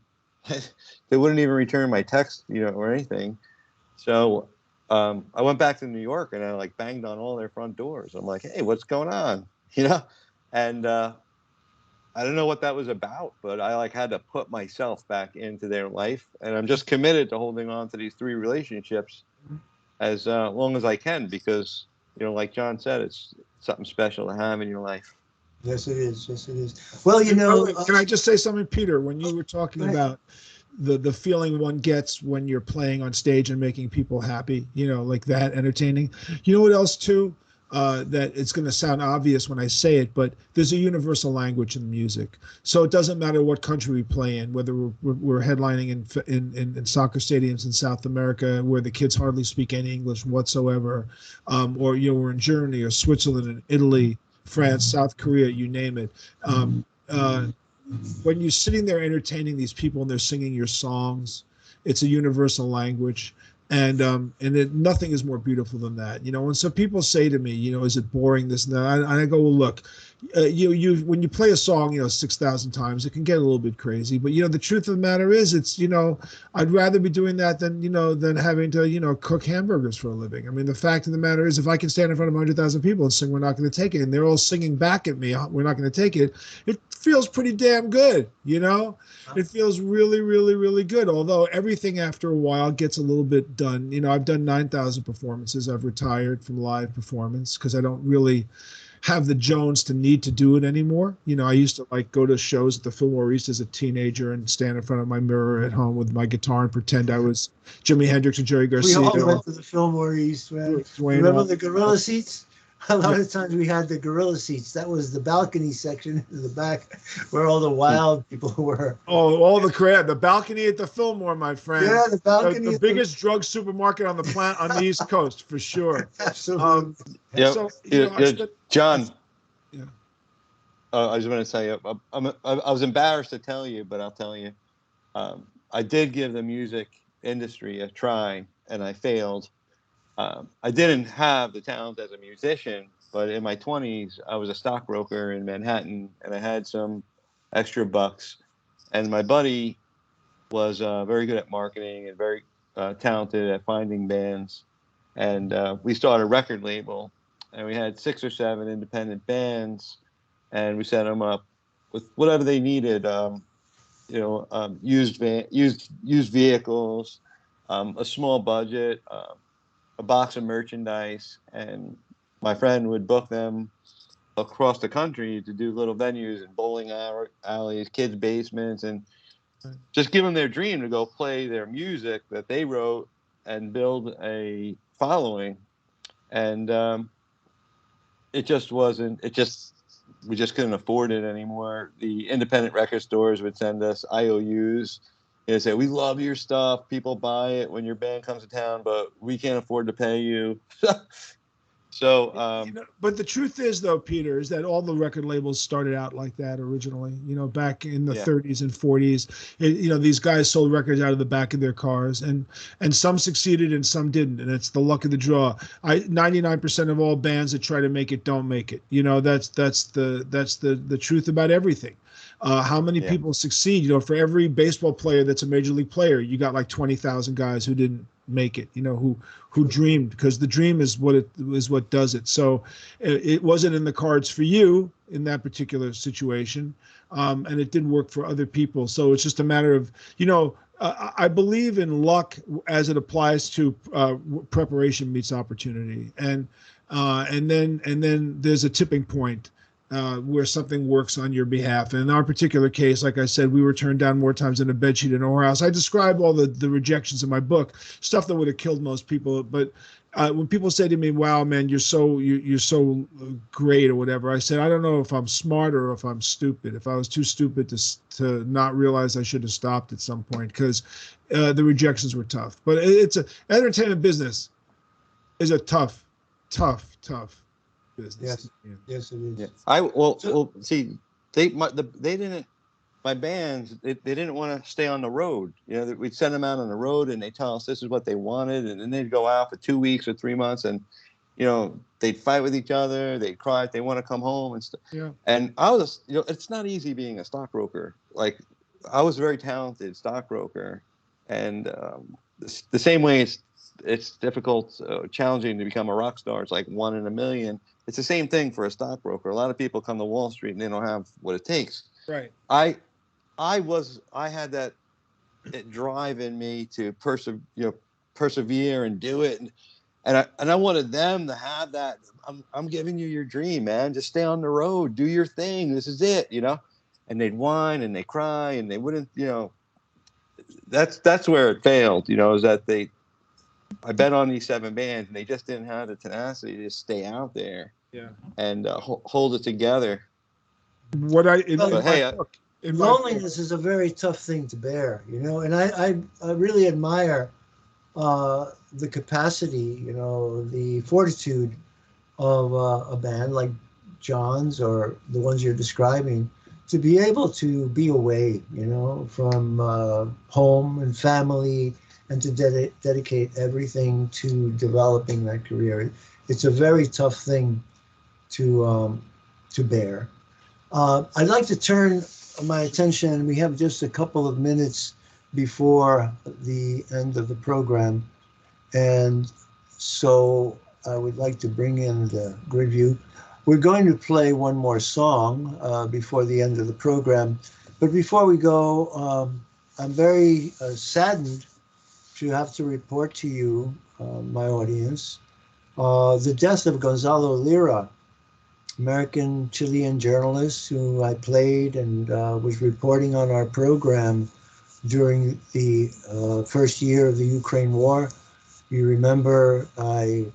They wouldn't even return my text, or anything. So I went back to New York and I like banged on all their front doors. I'm like, "Hey, what's going on?" And I don't know what that was about, but I like had to put myself back into their life, and I'm just committed to holding on to these three relationships as long as I can, because like John said, it's something special to have in your life. Yes, it is. Yes, it is. Well, Can I just say something, Peter? When you were talking about the feeling one gets when you're playing on stage and making people happy, like that, entertaining. You know what else too? That it's going to sound obvious when I say it, but there's a universal language in music. So it doesn't matter what country we play in, whether we're headlining in soccer stadiums in South America where the kids hardly speak any English whatsoever, or we're in Germany or Switzerland and Italy, France, South Korea, you name it. When you're sitting there entertaining these people and they're singing your songs, it's a universal language. And nothing is more beautiful than that. When some people say to me, is it boring, this and that? And I go, well, look, when you play a song, 6,000 times, it can get a little bit crazy. But the truth of the matter is, it's I'd rather be doing that than having to cook hamburgers for a living. I mean, the fact of the matter is, if I can stand in front of 100,000 people and sing, "We're not going to take it," and they're all singing back at me, "We're not going to take it," it feels pretty damn good. It feels really, really, really good. Although everything after a while gets a little bit done. I've done 9,000 performances. I've retired from live performance because I don't really have the Jones to need to do it anymore. I used to go to shows at the Fillmore East as a teenager and stand in front of my mirror at home with my guitar and pretend I was Jimi Hendrix and Jerry Garcia. We all went to the Fillmore East, man. Remember the gorilla seats? A lot of times we had the gorilla seats. That was the balcony section in the back where all the wild people were. Oh, all the crap. The balcony at the Fillmore, my friend. Yeah, the balcony. The biggest drug supermarket on the planet, on the East Coast, for sure. Absolutely. John. Yeah. I was going to say, I was embarrassed to tell you, but I'll tell you. I did give the music industry a try, and I failed. I didn't have the talent as a musician, but in my 20s, I was a stockbroker in Manhattan, and I had some extra bucks. And my buddy was very good at marketing and very talented at finding bands. And we started a record label, and we had 6 or 7 independent bands, and we set them up with whatever they needed. Used vehicles, a small budget. A box of merchandise, and my friend would book them across the country to do little venues and bowling alleys, kids' basements, and just give them their dream to go play their music that they wrote and build a following. And we just couldn't afford it anymore. The independent record stores would send us IOUs. They say, "We love your stuff. People buy it when your band comes to town, but we can't afford to pay you." But the truth is, though, Peter, is that all the record labels started out like that originally. Back in the 30s and 40s, these guys sold records out of the back of their cars, and some succeeded and some didn't, and it's the luck of the draw. 99% of all bands that try to make it don't make it. That's the truth about everything. How many people succeed? For every baseball player that's a major league player, you got like 20,000 guys who didn't make it, who dreamed, because the dream is what does it. So it wasn't in the cards for you in that particular situation, and it didn't work for other people. So it's just a matter of, I believe in luck as it applies to preparation meets opportunity, and then there's a tipping point where something works on your behalf. And in our particular case, like I said, we were turned down more times than a bedsheet in a whorehouse. I describe all the rejections in my book, stuff that would have killed most people. But when people say to me, "Wow, man, you're so great" or whatever, I said, I don't know if I'm smart or if I'm stupid. If I was too stupid to not realize I should have stopped at some point, because the rejections were tough. But it's a entertainment business is a tough business. Yes. Yeah. Yes, it is. Yeah. So- Well, see, they didn't. My bands, they didn't want to stay on the road. We'd send them out on the road, and they tell us this is what they wanted, and then they'd go out for 2 weeks or 3 months, and they'd fight with each other. They'd cry. They want to come home and stuff. Yeah. And I was, it's not easy being a stockbroker. Like, I was a very talented stockbroker, and the same way it's difficult, challenging to become a rock star. It's like 1 in a million. It's the same thing for a stockbroker. A lot of people come to Wall Street and they don't have what it takes. Right. I had that drive in me to persevere and do it, and I wanted them to have that. I'm giving you your dream, man. Just stay on the road, do your thing. This is it, And they'd whine and they cry and they wouldn't, That's where it failed, is that I bet on these 7 bands and they just didn't have the tenacity to stay out there. Yeah. And hold it together. What But hey, loneliness is a very tough thing to bear, and I really admire the capacity, the fortitude of a band like John's or the ones you're describing to be able to be away, from home and family and to dedicate everything to developing that career. It's a very tough thing to bear. I'd like to turn my attention. We have just a couple of minutes before the end of the program, and so I would like to bring in the grid view. We're going to play one more song before the end of the program, but before we go, I'm very saddened to have to report to you, my audience, the death of Gonzalo Lira, American Chilean journalist who I played and was reporting on our program during the first year of the Ukraine war. You remember I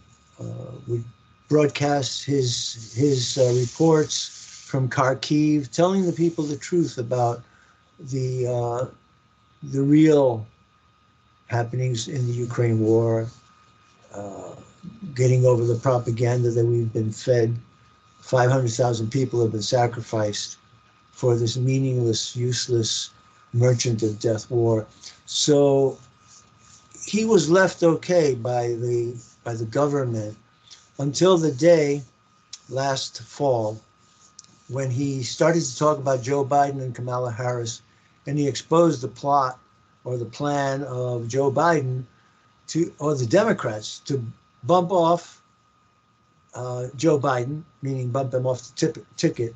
would broadcast his reports from Kharkiv, telling the people the truth about the real happenings in the Ukraine war, getting over the propaganda that we've been fed. 500,000 people have been sacrificed for this meaningless, useless merchant of death war. So he was left okay by the government until the day last fall when he started to talk about Joe Biden and Kamala Harris, and he exposed the plot or the plan of Joe Biden or the Democrats to bump off Joe Biden, meaning bump him off the ticket,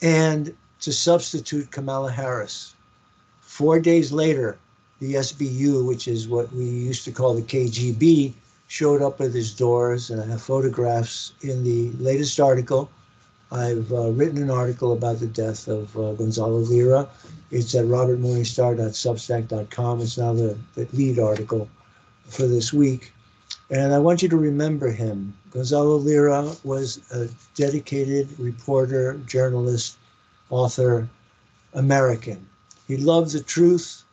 and to substitute Kamala Harris. 4 days later, the SBU, which is what we used to call the KGB, showed up at his doors, and I have photographs in the latest article. I've written an article about the death of Gonzalo Lira. It's at robertmorningstar.substack.com. It's now the lead article for this week. And I want you to remember him. Gonzalo Lira was a dedicated reporter, journalist, author, American. He loved the truth,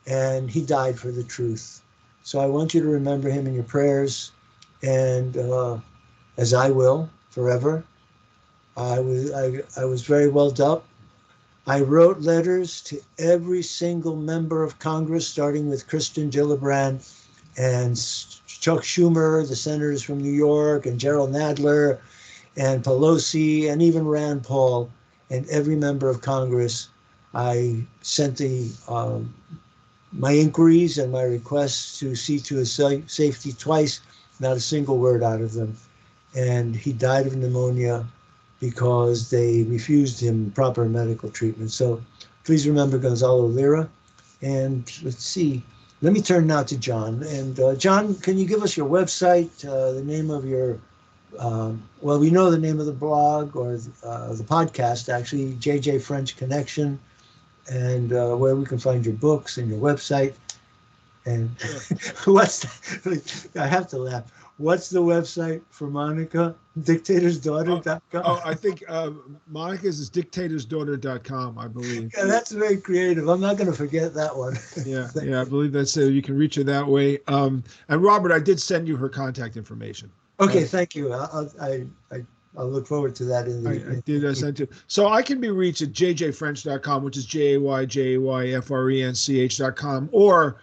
and he died for the truth. So I want you to remember him in your prayers, and as I will forever. I was very well up. I wrote letters to every single member of Congress, starting with Kirsten Gillibrand and Chuck Schumer, the senators from New York, and Gerald Nadler, and Pelosi, and even Rand Paul, and every member of Congress. I sent my inquiries and my requests to see to his safety twice, not a single word out of them. And he died of pneumonia because they refused him proper medical treatment. So please remember Gonzalo Lira. And let's see, let me turn now to John. And John, can you give us your website, the name of your, well, we know the name of the blog or the podcast, actually, JJ French Connection, and where we can find your books and your website. And what's that? I have to laugh. What's the website for Monica? Dictatorsdaughter.com. I think Monica's is dictatorsdaughter.com, I believe. Yeah, that's very creative. I'm not going to forget that one. Yeah, I believe that's it. You can reach her that way. And Robert, I did send you her contact information. Okay, thank you. I'll look forward to that. I sent it. So I can be reached at jjfrench.com, which is jayjayfrench.com, or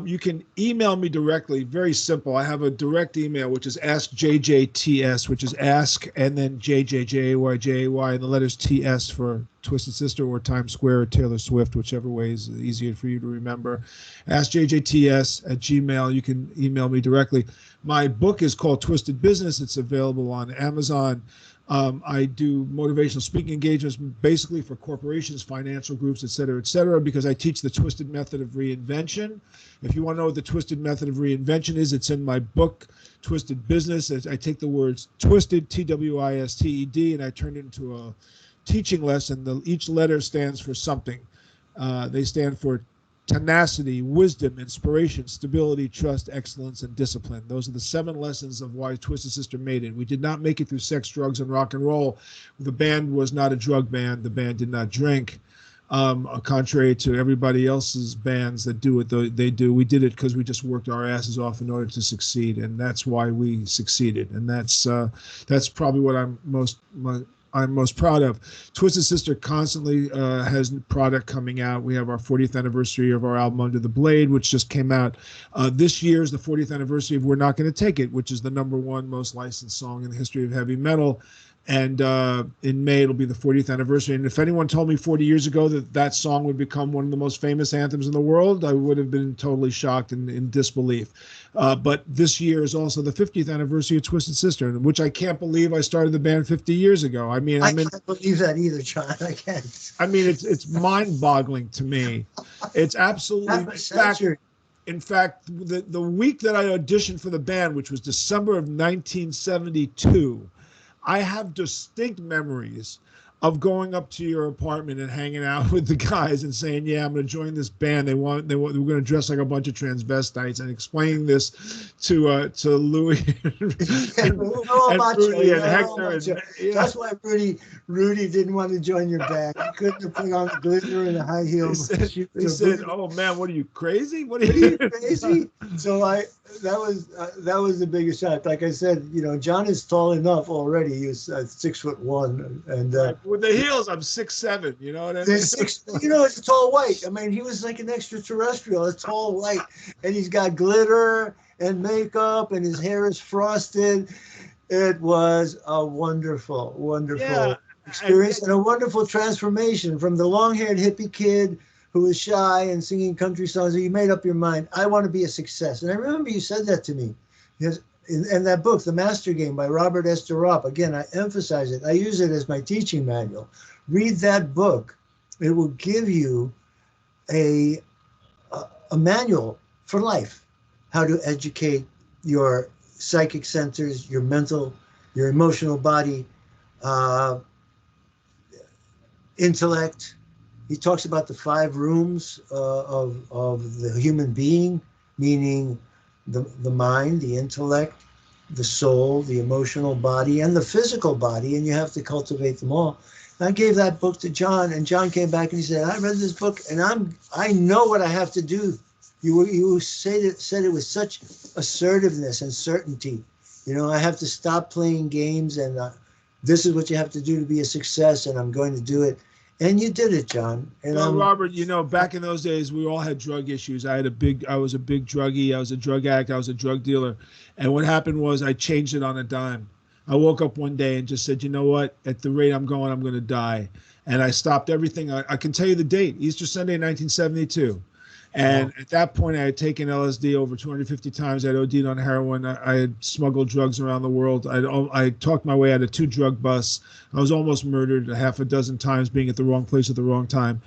you can email me directly. Very simple. I have a direct email, which is askjjts, which is ask and then jjjayjay and the letters TS for Twisted Sister or Times Square or Taylor Swift, whichever way is easier for you to remember. askjjts@gmail. You can email me directly. My book is called Twisted Business. It's available on Amazon. I do motivational speaking engagements basically for corporations, financial groups, et cetera, because I teach the twisted method of reinvention. If you want to know what the twisted method of reinvention is, it's in my book, Twisted Business. I take the words twisted, TWISTED, and I turn it into a teaching lesson. Each letter stands for something. They stand for tenacity, wisdom, inspiration, stability, trust, excellence, and discipline. Those are the 7 lessons of why Twisted Sister made it. We did not make it through sex, drugs, and rock and roll. The band was not a drug band. The band did not drink. Contrary to everybody else's bands that do what they do, we did it because we just worked our asses off in order to succeed, and that's why we succeeded. And that's probably what I'm most proud of. Twisted Sister constantly has product coming out. We have our 40th anniversary of our album Under the Blade, which just came out. This year is the 40th anniversary of We're Not Gonna Take It, which is the #1 most licensed song in the history of heavy metal. And in May, it'll be the 40th anniversary. And if anyone told me 40 years ago that song would become one of the most famous anthems in the world, I would have been totally shocked and in disbelief. But this year is also the 50th anniversary of Twisted Sister, which I can't believe I started the band 50 years ago. I can't believe that either, John. I can't. I mean, it's mind-boggling to me. It's absolutely. In fact, the week that I auditioned for the band, which was December of 1972, I have distinct memories of going up to your apartment and hanging out with the guys and saying, "Yeah, I'm going to join this band. We're going to dress like a bunch of transvestites," and explaining this to Louis and Rudy and Hector. That's why Rudy didn't want to join your band. He couldn't put on the glitter and the high heels. He said, "Oh man, what are you crazy? What are you crazy?" So that was the biggest shock. Like I said, John is tall enough already. He was 6'1", and with the heels, I'm 6'7". You know what I mean? It's a tall white. I mean, he was like an extraterrestrial, a tall white, and he's got glitter and makeup, and his hair is frosted. It was a wonderful experience and a wonderful transformation from the long-haired hippie kid who was shy and singing country songs. You made up your mind, I want to be a success. And I remember you said that to me. Because in that book, The Master Game by Robert S. DeRopp, again, I emphasize it. I use it as my teaching manual. Read that book. It will give you a manual for life, how to educate your psychic centers, your mental, your emotional body, intellect. He talks about the 5 rooms of the human being, meaning the mind, the intellect, the soul, the emotional body, and the physical body, and you have to cultivate them all. And I gave that book to John, and John came back and he said, "I read this book, and I know what I have to do." You said it with such assertiveness and certainty. I have to stop playing games, and this is what you have to do to be a success, and I'm going to do it. And you did it, John. And Robert, back in those days, we all had drug issues. I was a big druggie. I was a drug addict. I was a drug dealer. And what happened was I changed it on a dime. I woke up one day and just said, you know what? At the rate I'm going to die. And I stopped everything. I can tell you the date, Easter Sunday, 1972. And at that point, I had taken LSD over 250 times. I'd OD'd on heroin. I had smuggled drugs around the world. I talked my way out of 2 drug busts. I was almost murdered a half a dozen times, being at the wrong place at the wrong time.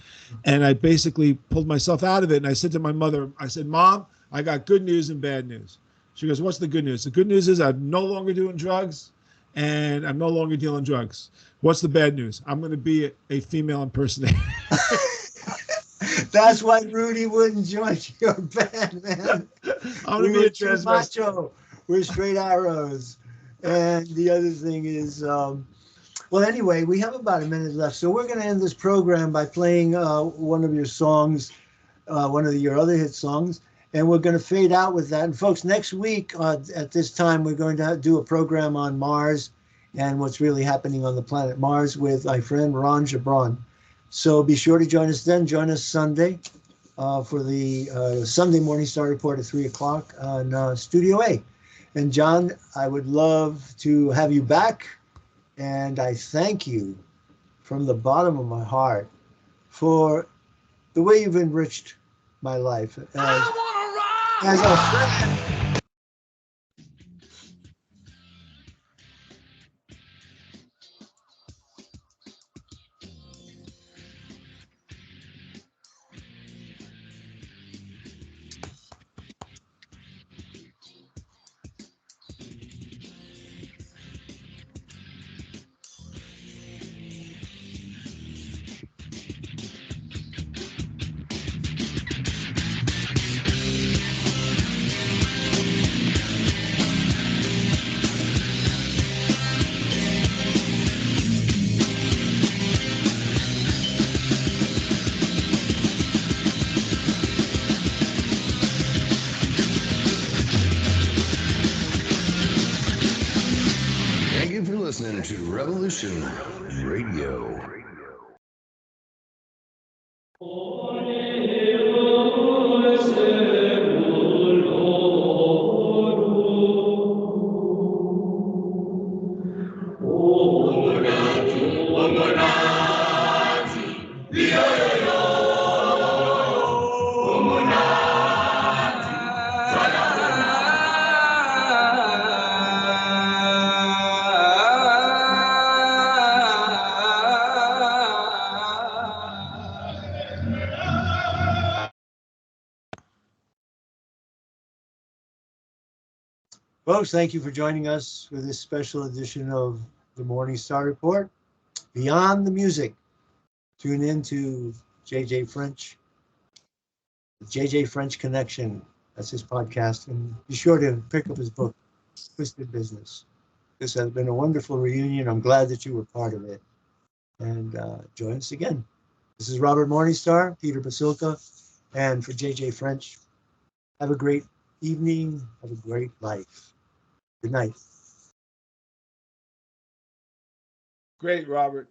And I basically pulled myself out of it. And I said to my mother, I said, "Mom, I got good news and bad news." She goes, "What's the good news?" The good news is I'm no longer doing drugs, and I'm no longer dealing drugs. What's the bad news? I'm going to be a female impersonator. That's why Rudy wouldn't join your band, man. I'm going to be a transvestite. Macho. We're straight arrows. And the other thing is, well, anyway, we have about a minute left. So we're going to end this program by playing one of your songs, one of your other hit songs. And we're going to fade out with that. And folks, next week at this time, we're going to do a program on Mars and what's really happening on the planet Mars with my friend Ron Gibran. So be sure to join us then. Join us Sunday for the Sunday Morning Star Report at 3 o'clock on Studio A. And John, I would love to have you back. And I thank you from the bottom of my heart for the way you've enriched my life as a friend. Thank you for listening to Revolution Radio. Folks, thank you for joining us for this special edition of the Morning Star Report. Beyond the music, tune in to JJ French, the JJ French Connection. That's his podcast. And be sure to pick up his book, Twisted Business. This has been a wonderful reunion. I'm glad that you were part of it. And join us again. This is Robert Morningstar, Peter Basilka, and for JJ French, have a great evening. Have a great life. Good night. Great, Robert.